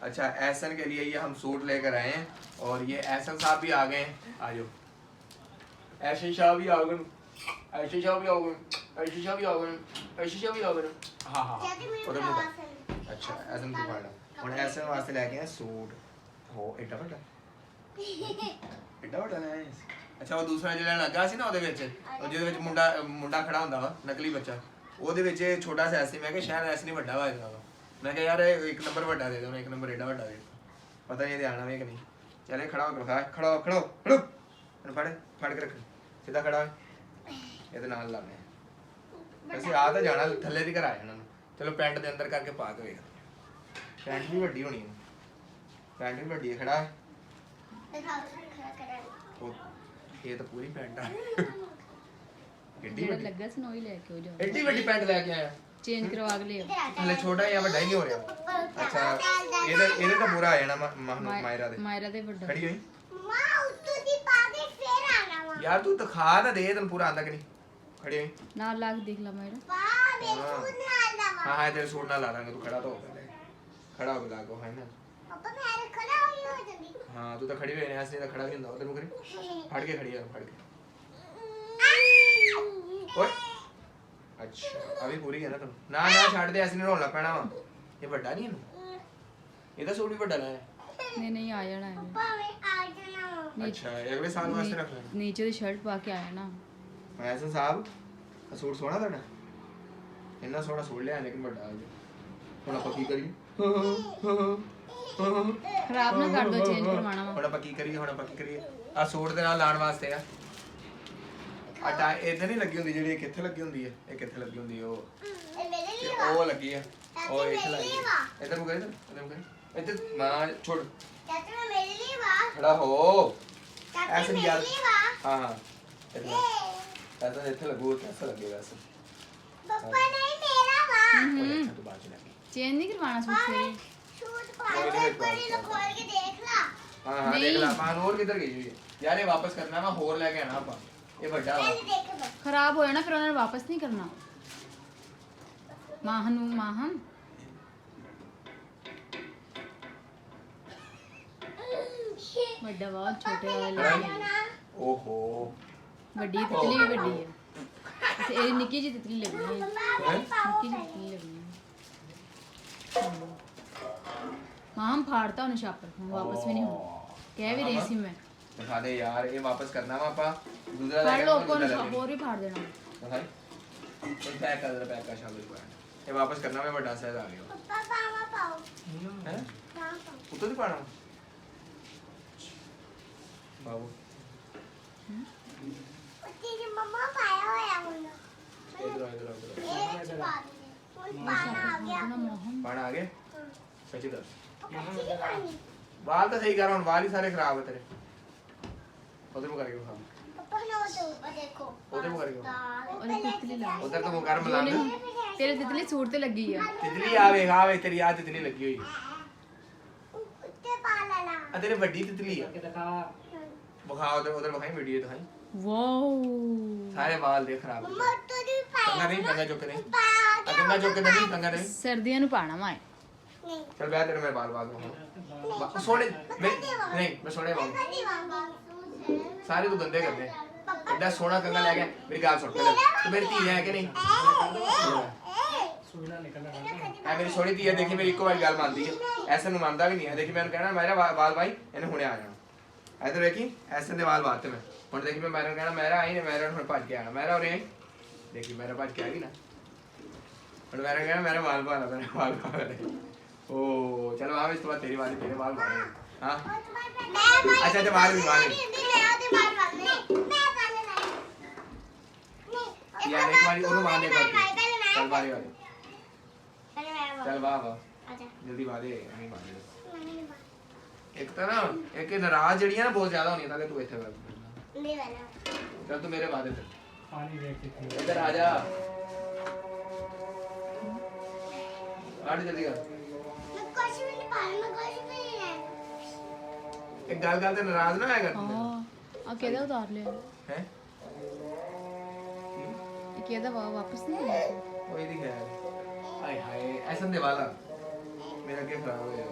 अच्छा एहसन के लिए ये हम सूट लेकर आए हैं और ये एहसन साहब भी आ गए हैं। आ जाओ, एहसन शाह भी आ गए, एहसन शाह भी आ गए, एहसन शाह भी आ गए, एहसन शाह भी आ गए। हाँ हाँ हाँ उधर मुंह। अच्छा एहसन को फाड़ा और एहसन वास्ते लेके आए सूट। हो एडा बड़ा एडा बड़ा है। अच्छा वो दूसरा ਜਿਹੜਾ ਲੱਗਾ ਸੀ ਨਾ ਉਹਦੇ ਵਿੱਚ, ਜਿਹਦੇ ਵਿੱਚ ਮੁੰਡਾ ਖੜਾ ਹੁੰਦਾ ਵਾ ਨਕਲੀ ਬੱਚਾ, ਉਹਦੇ ਵਿੱਚ ਛੋਟਾ ਸਾ ਐਸੀ, ਮੈਂ ਕਿਹਾ ਸ਼ਾਇਦ ਐਸ ਨਹੀਂ ਵੱਡਾ ਵਾ ਇਹਦਾ। मैं क्या यार एक नंबर बड़ा दे दो, एक नंबर एडा बड़ा दे, पता नहीं ध्यान आवे कि नहीं। चले खड़ा हो, खड़ा हो, खड़ो खड़ो फड़ फड़ के रख सीधा खड़ा हो, ये तो नाल लाने वैसे आ तो जाना थल्ले दी कर आ जाना। चलो पैंट दे अंदर करके पा के वेख, पैंट भी बड़ी होनी है, पैंट भी बड़ी है। खड़ा है ये तो पूरी पैंट है, एडी लगा सी नोई लेके हो जाओ, एडी बड़ी पैंट लेके आया, चेंज करवा के ले हले छोटा या बड़ा ही नहीं हो रहा। अच्छा ਇਹਦੇ ਤਾਂ ਪੂਰਾ ਆ ਜਾਣਾ ਮਾਇਰਾ ਦੇ, ਮਾਇਰਾ ਦੇ ਵੱਡਾ ਖੜੀ ਹੋਈ ਮਾਂ ਉੱਤੋਂ ਦੀ ਪਾ ਕੇ ਫੇਰ ਆਣਾ ਵਾ ਯਾਰ ਤੂੰ ਦਿਖਾ ਤਾਂ ਦੇ ਤੈਨੂੰ ਪੂਰਾ ਆਂਦਾ ਕਿ ਨਹੀਂ। ਖੜੀ ਹੋਈ ਨਾਲ ਲਾ ਕੇ ਦੇਖ ਲਾ ਮਾਇਰਾ। ਪਾ ਦੇ ਤੂੰ ਨਾਲ ਦਾ ਵਾ। ਹਾਂ ਹਾਂ ਤੇਰੇ ਸੂਟ ਨਾਲ ਲਾ ਦਾਂਗੇ, ਤੂੰ ਖੜਾ ਤਾਂ ਹੋ ਪਹਿਲੇ, ਖੜਾ ਹੋ ਕੇ ਲਾ ਕੋ ਹੈ ਨਾ। ਪਾਪਾ ਮੈਂ ਖੜਾ ਹੋਈ ਹੋ ਜਲਦੀ। ਹਾਂ ਤੂੰ ਤਾਂ ਖੜੀ ਹੋਈ ਨੇ, ਐਸੇ ਤਾਂ ਖੜਾ ਵੀ ਹੁੰਦਾ ਤੈਨੂੰ ਕਰੀ ਫੜ ਕੇ ਖੜੀ ਆ, ਫੜ ਕੇ ਓਏ। अच्छा अभी पूरी है ना तुम ना ना छाड़ दे, ऐसे नहीं रोना पैना वा, ये बड़ा नहीं है ਇਹਦਾ ਸੂਟ ਵੀ ਵੱਡਾ ਲਾਇਆ। नहीं नहीं आ जाना है, ਪਾਪਾ ਮੈਂ ਆ ਜਾਣਾ ਵਾ। अच्छा अगले साल वास्ते रख लेना। नीचे ਦੀ ਸ਼ਰਟ ਪਾ ਕੇ ਆਇਆ ਨਾ। ਐਸਨ ਸਾਹਿਬ ਆ ਸੂਟ ਸੋਹਣਾ ਤੁਹਾਡਾ, ਇੰਨਾ ਸੋਹਣਾ ਸੂਟ ਲਿਆ ਲੇਕਿਨ ਵੱਡਾ ਆ ਗਿਆ। ਹੁਣ ਆਪਾਂ ਕੀ ਕਰੀਏ? ਖਰਾਬ ਨਾ ਕਰ ਦੋ, ਚੇਂਜ ਕਰਵਾਉਣਾ ਵਾ। ਹੁਣ ਆਪਾਂ ਕੀ ਕਰੀਏ? ਹੁਣ ਆਪਾਂ ਕੀ ਕਰੀਏ? ਆ ਸੂਟ ਦੇ ਨਾਲ ਲਾਣ ਵਾਸਤੇ ਆ ਆਟਾ ਇਦਾਂ ਨਹੀਂ ਲੱਗੀ ਹੁੰਦੀ, ਜਿਹੜੀ ਇਹ ਕਿੱਥੇ ਲੱਗੀ ਹੁੰਦੀ ਹੈ, ਇਹ ਕਿੱਥੇ ਲੱਗੀ ਹੁੰਦੀ ਹੈ, ਉਹ ਇਹ ਮੇਰੇ ਲਈ ਤੇ ਵਾ। ਉਹ ਲੱਗੀ ਆ, ਉਹ ਇੱਥੇ ਲੱਗੀ ਇੱਧਰ ਨੂੰ ਗਏ, ਇੱਧਰ ਨੂੰ ਗਏ, ਇੱਧਰ ਮਾਂ ਛੋੜ ਚਾਚੂ ਮੈਂ ਮੇਰੇ ਲਈ ਵਾ। ਖੜਾ ਹੋ ਚਾਚੂ ਐਸੇ ਮੇਰੇ ਯਾਰ। ਲਈ ਵਾ। ਹਾਂ ਹਾਂ ਇੱਧਰ ਇੱਥੇ ਲੱਗੂ, कैसा लगेगा ऐसे? ਪਾਪਾ ਨਹੀਂ ਮੇਰਾ ਵਾ। ਉਹ ਇੱਥੇ ਤੋਂ ਬਾਅਦ ਚ ਲੱਗੀ। ਚੇਂਜ ਨਹੀਂ ਕਰਵਾਉਣਾ ਸੂਟ ਸਵੇਰੇ। ਸ਼ੂਟ ਪਾ ਕੇ ਬੜੀ ਲਖੋਲ ਕੇ ਦੇਖ ਲਾ। ਹਾਂ ਹਾਂ ਦੇਖ ਲਾ ਮਾਂ ਹੋਰ ਕਿੱਧਰ ਗਈ ਹੋਈ ਹੈ ਯਾਰ, ਇਹ ਵਾਪਸ ਕਰਨਾ ਵਾ, ਹੋਰ ਲੈ ਕੇ ਆਣਾ ਆਪਾਂ, ਇਹ ਵੱਡਾ ਵਾ। ਇਹ ਦੇਖ ਬਸ। ਖਰਾਬ ਹੋ ਜਾਣਾ ਫਿਰ ਉਹਨਾਂ ਨੇ ਵਾਪਸ ਨਹੀਂ ਕਰਨਾ। ਮਾਹਨ ਨੂੰ ਮਾਹਨ ਵੱਡਾ ਵਾ, ਛੋਟੇ ਵਾਲਾ ਲੈ ਲਿਆ। ਓਹੋ ਵੱਡੀ ਤਿਤਲੀ ਵੀ ਵੱਡੀ ਹੈ, ਤੇ ਇਹ ਨਿੱਕੀ ਜਿਹੀ ਤਿਤਲੀ ਲੱਗਣੀ ਹੈ, ਹੈਂ? ਨਿੱਕੀ ਜਿਹੀ ਤਿਤਲੀ ਲੱਗਣੀ ਹੈ। ਮਾਹਮ ਫਾੜਤਾ ਉਹਨੇ ਛਾਪਰ, ਹੁਣ ਵਾਪਸ ਵੀ ਨਹੀਂ ਹੋਣਾ। ਕਹਿ ਵੀ ਰਹੀ ਸੀ ਮੈਂ, ਦਿਖਾ ਦੇ ਯਾਰ, ਇਹ ਵਾਪਸ ਕਰਨਾ ਵਾ ਆਪਾਂ, ਦੂਸਰਾ ਫੜ ਲਓ ਦੂਸਰਾ ਲੈ ਕੋਲ, ਹੋਰ ਵੀ ਫਾੜ ਦੇਣਾ। ਦਿਖਾਈ ਇਹ ਪੈਕ ਕਰ ਦੇ, ਪੈਕ ਕਰ ਸ਼ਾਮਲ ਨੂੰ ਇਹ ਵਾਪਸ ਕਰਨਾ, ਮੈਂ ਵੱਡਾ ਸਾਈਜ਼ ਆ ਗਿਆ ਪਾਪਾ ਪਾਵਾ ਪਾਓ। ਹੈ ਪਾਓ। ਉੱਤੋਂ ਦੀ ਪਾਣਾ ਬਾਬੂ। ਉੱਤੇ ਦੀ ਮੰਮਾ ਪਾਇਆ ਹੋਇਆ ਹੁਣ। ਇਧਰ ਆ, ਇਧਰ ਆ, ਇਧਰ ਇਹ ਵਿੱਚ ਪਾ ਦੇ। ਹੁਣ ਪਾਣਾ ਆ ਗਿਆ। ਨਾ ਮੋਹਨ ਪਾਣਾ ਆ ਗਏ ਸੱਚੀ ਦੱਸ, ਕੱਚੀ ਨਹੀਂ ਪਾਣੀ। ਵਾਲ ਤਾਂ ਸਹੀ ਕਰ, ਹੁਣ ਵਾਲ ਹੀ ਸਾਰੇ ਖਰਾਬ ਹੈ ਤੇਰੇ। ਉਧਰ ਨੂੰ ਕਰਕੇ ਖਾ, ਪਾਪਾ ਨਾ ਉਹ ਦੇਖੋ। ਉਧਰ ਨੂੰ ਕਰਕੇ ਉਹਨੇ ਤਿਤਲੀ ਲਾ ਉਧਰ ਤੋਂ ਕਰ ਮਲਾਂਦੇ। ਤੇਰੇ ਤਿਤਲੀ ਸੂਟ ਤੇ ਲੱਗੀ ਆ। ਤਿਤਲੀ ਆਵੇ ਆਵੇ, ਤੇਰੀ ਆ ਤਿਤਲੀ ਲੱਗੀ ਹੋਈ ਉੱਤੇ ਪਾ ਲੈਣਾ। ਆ, ਤੇਰੇ ਵੱਡੀ ਤਿਤਲੀ ਆ। ਵਿਖਾ ਉਧਰ, ਉਧਰ ਵਿਖਾਈ ਵੀਡੀਓ ਦਿਖਾਈ, ਵਾਓ ਸਾਰੇ ਵਾਲ ਦੇ ਖਰਾਬ ਹੋ ਮੰਮਾ ਗਏ। ਉੱਤੋਂ ਦੀ ਪਾਇਆ। ਕੰਗਾ ਨਹੀਂ, ਕੰਗਾ ਚੁੱਕ ਨਹੀਂ, ਪਾ ਆ ਕੰਗਾ ਚੁੱਕ ਕੇ ਨਹੀਂ, ਕੰਗਾ ਨਹੀਂ। ਸਰਦੀਆਂ ਨੂੰ ਪਾਣਾ ਵਾ। ਨਹੀਂ। चल बैठ तेरे मैं बाल बाल दूंगा सोने नहीं मैं सोने वांगा ਕਦੀ ਵਾਂਗਾ। सारे तू गंदे करने इतना सोना कंगा ले गया। मेरी गाल सुन पहले, तू मेरी धी है कि नहीं? है मेरी सोनी धी है, देखी मेरी इको बार गाल मानती है, ऐसे नु मानता भी नहीं है। देखी मैंने कहना मेरा बाल भाई इन्हें हुने आ जाना, इधर देखी ऐसे दे बाल बाते मैं हुन, देखी मैं मैंने कहना मेरा आई ने, मेरा हुन भज के आना, मेरा और देखी मेरा भज के आ गई ना, हुन मैंने कहना मेरा बाल बाल मेरा बाल बाल। ओ चलो आ, इसके बाद तेरी बारी, तेरे बाल बाल। हां अच्छा अच्छा, बाल भी बाल यार, एक बारी और मान दे कर, चल बारी वाली, चल वाह वाह जल्दी बाले नहीं बाले। एक तो ना एक नाराज जड़ी है ना बहुत ज्यादा होनी है, ताकि तू इथे कर। चल तू मेरे वादे पे पानी देख के इधर आ जा, आठ जल्दी कर। एक गाल गाल ते नाराज ना आया कर। ਆ ਕਿਹਦਾ ਉਤਾਰ ਲਿਆ? हैं ਇਹ ਕਿਹਦਾ ਵਾਪਸ ਨਹੀਂ ਆਇਆ? वही दिखा है। हाय हाय ऐसा दे वाला मेरा क्या खराब हो गया।